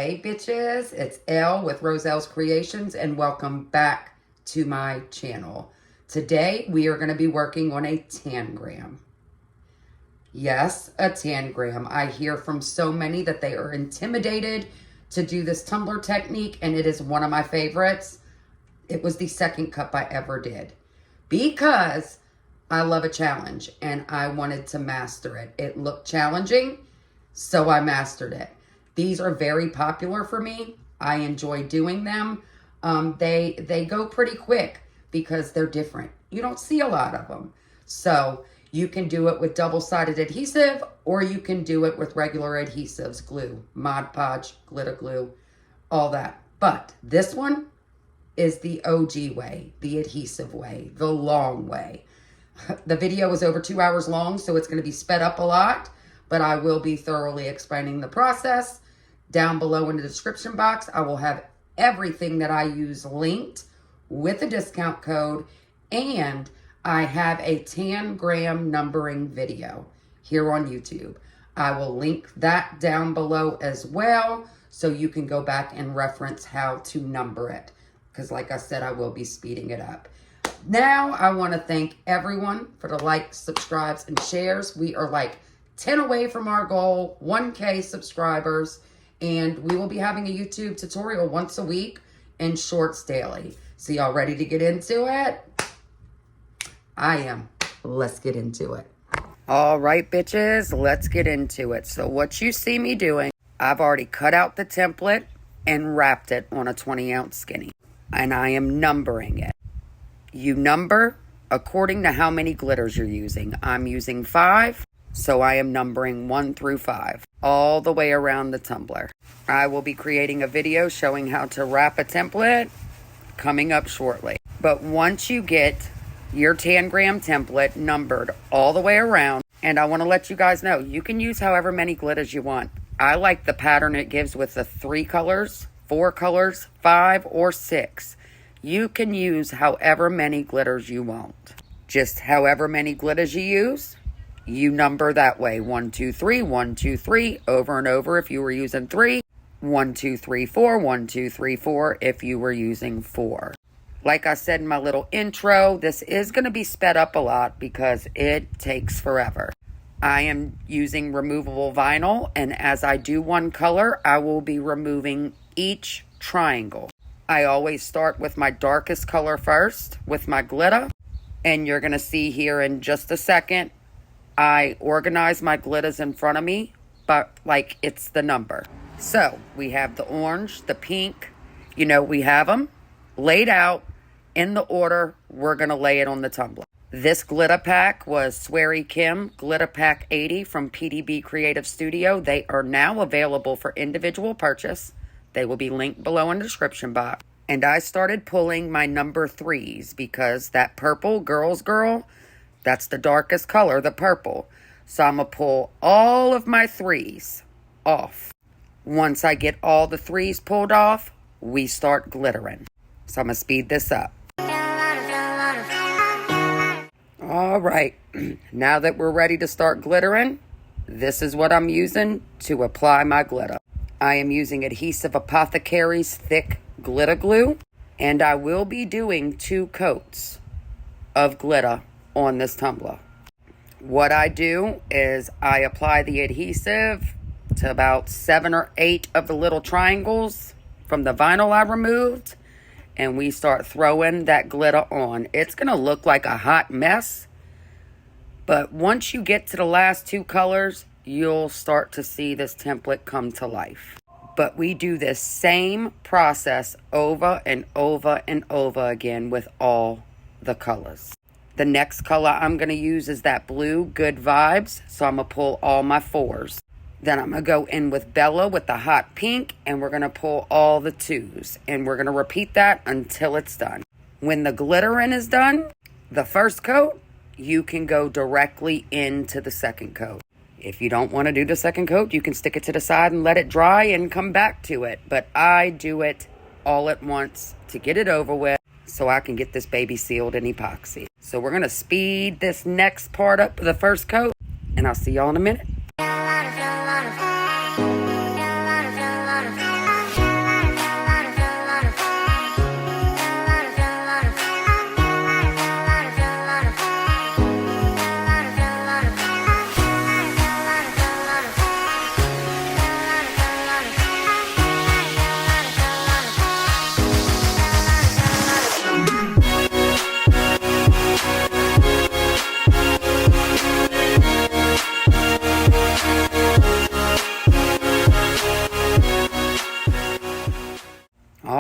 Hey bitches, it's Elle with RRozelles Creations and welcome back to my channel. Today we are going to be working on a tangram. Yes, a tangram. I hear from so many that they are intimidated to do this tumbler technique, and it is one of my favorites. It was the second cup I ever did because I love a challenge and I wanted to master it. It looked challenging, so I mastered it. These are very popular for me. I enjoy doing them. They go pretty quick because they're different. You don't see a lot of them. So you can do it with double-sided adhesive, or you can do it with regular adhesives, glue, Mod Podge, glitter glue, all that. But this one is the OG way, the adhesive way, the long way. The video is over 2 hours long, so it's going to be sped up a lot, but I will be thoroughly explaining the process. Down below in the description box, I will have everything that I use linked with a discount code, and I have a tangram numbering video here on YouTube. I will link that down below as well, so you can go back and reference how to number it, because like I said, I will be speeding it up. Now, I want to thank everyone for the likes, subscribes, and shares. We are like 10 away from our goal, 1K subscribers. And we will be having a YouTube tutorial once a week and shorts daily. So y'all ready to get into it? I am. Let's get into it. All right, bitches, let's get into it. So what you see me doing, I've already cut out the template and wrapped it on a 20-ounce skinny. And I am numbering it. You number according to how many glitters you're using. I'm using 5. So I am numbering 1 through 5 all the way around the tumbler. I will be creating a video showing how to wrap a template coming up shortly. But once you get your tangram template numbered all the way around, and I want to let you guys know, you can use however many glitters you want. I like the pattern it gives with the 3 colors, 4 colors, 5, or 6. You can use however many glitters you want. Just however many glitters you use, you number that way. 1, 2, 3, 1, 2, 3, over and over if you were using 3. 1, 2, 3, 4, 1, 2, 3, 4 if you were using 4. Like I said in my little intro, this is going to be sped up a lot because it takes forever. I am using removable vinyl, and as I do one color, I will be removing each triangle. I always start with my darkest color first with my glitter, and you're going to see here in just a second, I organize my glitters in front of me, but like it's the number. So we have the orange, the pink, you know, we have them laid out in the order we're going to lay it on the tumbler. This glitter pack was Sweary Kim Glitter Pack 80 from PDB Creative Studio. They are now available for individual purchase. They will be linked below in the description box. And I started pulling my number 3s because that purple, girl's girl, that's the darkest color, the purple. So I'm going to pull all of my 3s off. Once I get all the 3s pulled off, we start glittering. So I'm going to speed this up. All right. Now that we're ready to start glittering, this is what I'm using to apply my glitter. I am using Adhesive Apothecary's thick glitter glue. And I will be doing 2 coats of glitter on this tumbler. What I do is I apply the adhesive to about 7 or 8 of the little triangles from the vinyl I removed, and we start throwing that glitter on. It's going to look like a hot mess, but once you get to the last 2 colors, you'll start to see this template come to life. But we do this same process over and over and over again with all the colors. The next color I'm going to use is that blue, Good Vibes. So I'm going to pull all my 4s. Then I'm going to go in with Bella with the hot pink. And we're going to pull all the 2s. And we're going to repeat that until it's done. When the glittering is done, the first coat, you can go directly into the second coat. If you don't want to do the second coat, you can stick it to the side and let it dry and come back to it. But I do it all at once to get it over with, so I can get this baby sealed in epoxy. So we're going to speed this next part up for the first coat, and I'll see y'all in a minute.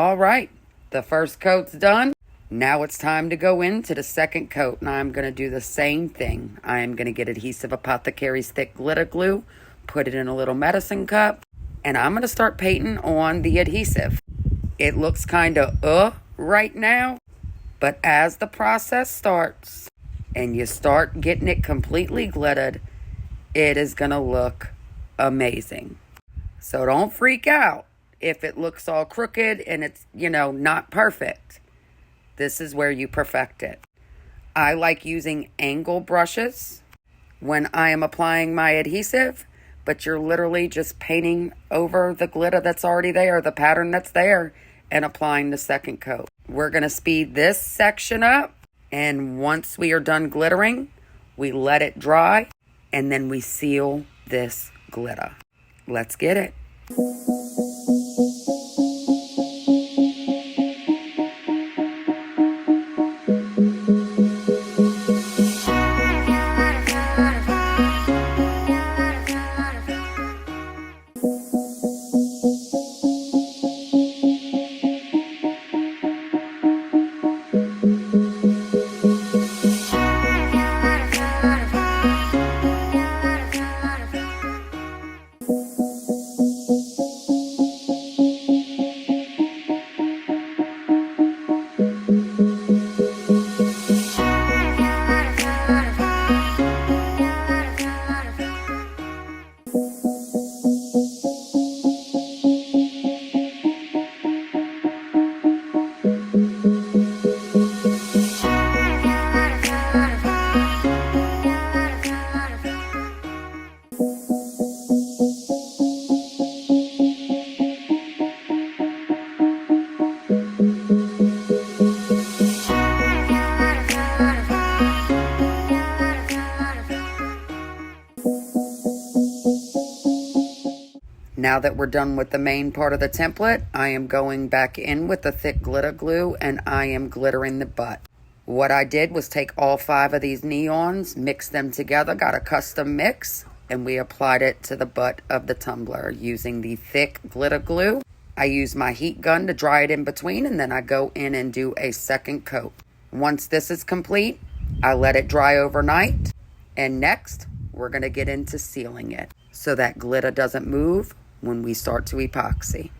All right, the first coat's done. Now it's time to go into the second coat, and I'm going to do the same thing. I am going to get Adhesive Apothecary's thick glitter glue, put it in a little medicine cup, and I'm going to start painting on the adhesive. It looks kind of right now, but as the process starts and you start getting it completely glittered, it is going to look amazing. So don't freak out if it looks all crooked and it's, not perfect. This is where you perfect it. I like using angle brushes when I am applying my adhesive, but you're literally just painting over the glitter that's already there, the pattern that's there, and applying the second coat. We're going to speed this section up, and once we are done glittering, we let it dry, and then we seal this glitter. Let's get it. Now that we're done with the main part of the template, I am going back in with the thick glitter glue and I am glittering the butt. What I did was take all 5 of these neons, mix them together, got a custom mix, and we applied it to the butt of the tumbler using the thick glitter glue. I use my heat gun to dry it in between, and then I go in and do a second coat. Once this is complete, I let it dry overnight, and next we're going to get into sealing it so that glitter doesn't move when we start to epoxy.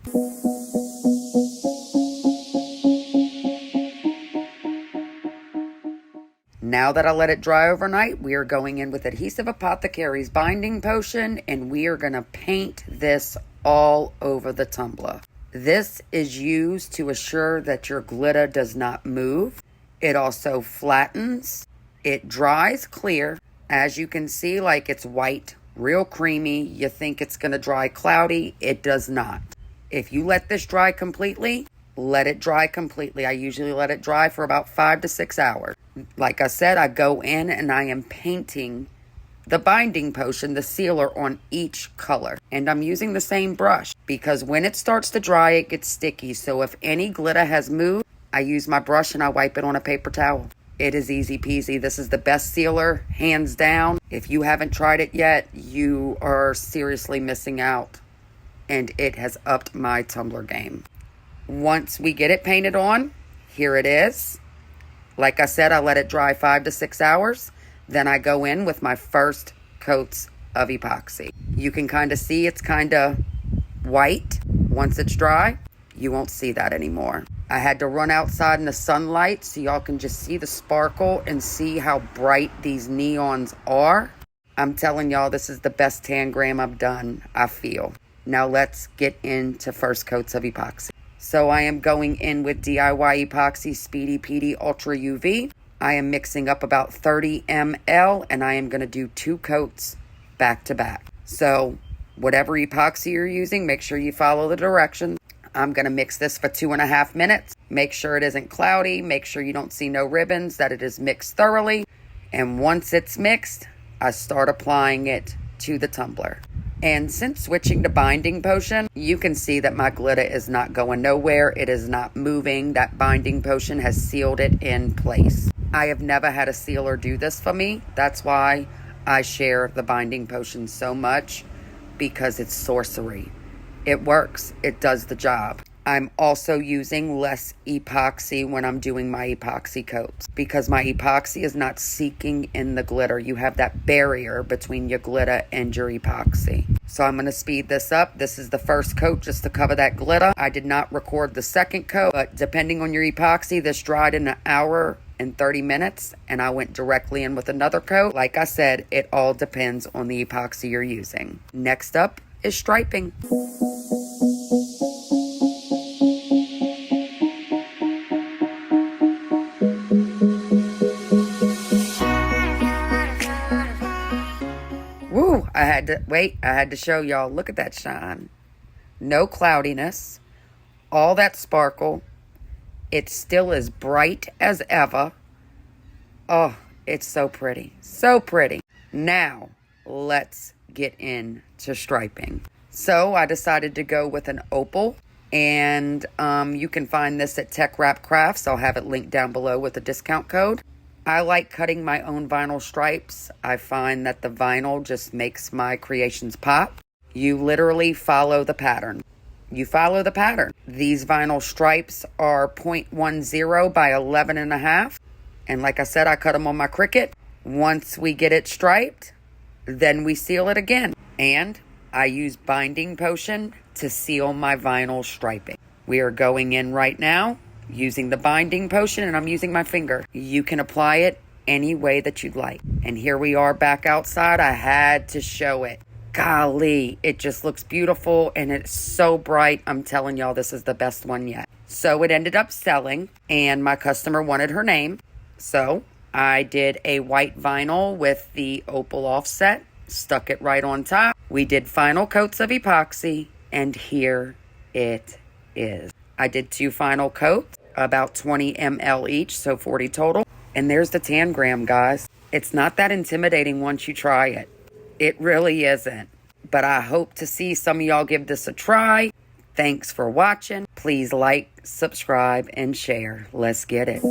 Now that I let it dry overnight, we are going in with Adhesive Apothecary's binding potion, and we are going to paint this all over the tumbler. This is used to assure that your glitter does not move. It also flattens. It dries clear. As you can see, like it's white, real creamy. You think it's going to dry cloudy. It does not. If you let this dry completely, let it dry completely. I usually let it dry for about 5 to 6 hours. Like I said, I go in and I am painting the binding potion, the sealer, on each color. And I'm using the same brush because when it starts to dry, it gets sticky. So if any glitter has moved, I use my brush and I wipe it on a paper towel. It is easy peasy. This is the best sealer, hands down. If you haven't tried it yet, you are seriously missing out. And it has upped my tumbler game. Once we get it painted on, here it is. Like I said, I let it dry 5 to 6 hours. Then I go in with my first coats of epoxy. You can kind of see it's kind of white. Once it's dry, you won't see that anymore. I had to run outside in the sunlight so y'all can just see the sparkle and see how bright these neons are. I'm telling y'all, this is the best Tangram I've done, I feel. Now let's get into first coats of epoxy. So I am going in with DIY Epoxy Speedy Petey Ultra UV. I am mixing up about 30 ml and I am going to do 2 coats back to back. So whatever epoxy you're using, make sure you follow the directions. I'm going to mix this for 2.5 minutes. Make sure it isn't cloudy. Make sure you don't see no ribbons, that it is mixed thoroughly. And once it's mixed, I start applying it to the tumbler. And since switching to binding potion, you can see that my glitter is not going nowhere. It is not moving. That binding potion has sealed it in place. I have never had a sealer do this for me. That's why I share the binding potion so much, because it's sorcery. It works. It does the job. I'm also using less epoxy when I'm doing my epoxy coats because my epoxy is not seeking in the glitter. You have that barrier between your glitter and your epoxy. So I'm going to speed this up. This is the first coat just to cover that glitter. I did not record the second coat, but depending on your epoxy, this dried in an hour and 30 minutes, and I went directly in with another coat. Like I said, it all depends on the epoxy you're using. Next up is striping. Woo, I had to show y'all. Look at that shine. No cloudiness. All that sparkle. It's still as bright as ever. Oh, it's so pretty. So pretty. Now, let's get into striping. So, I decided to go with an opal. And you can find this at TeckWrap Crafts. I'll have it linked down below with a discount code. I like cutting my own vinyl stripes. I find that the vinyl just makes my creations pop. You literally follow the pattern. You follow the pattern. These vinyl stripes are 0.10 by 11.5. And like I said, I cut them on my Cricut. Once we get it striped, then we seal it again. And I use binding potion to seal my vinyl striping. We are going in right now using the binding potion, and I'm using my finger. You can apply it any way that you'd like. And here we are back outside. I had to show it. Golly, it just looks beautiful and it's so bright. I'm telling y'all, this is the best one yet. So it ended up selling, and my customer wanted her name. So I did a white vinyl with the opal offset, stuck it right on top. We did final coats of epoxy, and here it is. I did 2 final coats, about 20 ml each, so 40 total. And there's the Tangram, guys. It's not that intimidating once you try it. It really isn't. But I hope to see some of y'all give this a try. Thanks for watching. Please like, subscribe, and share. Let's get it.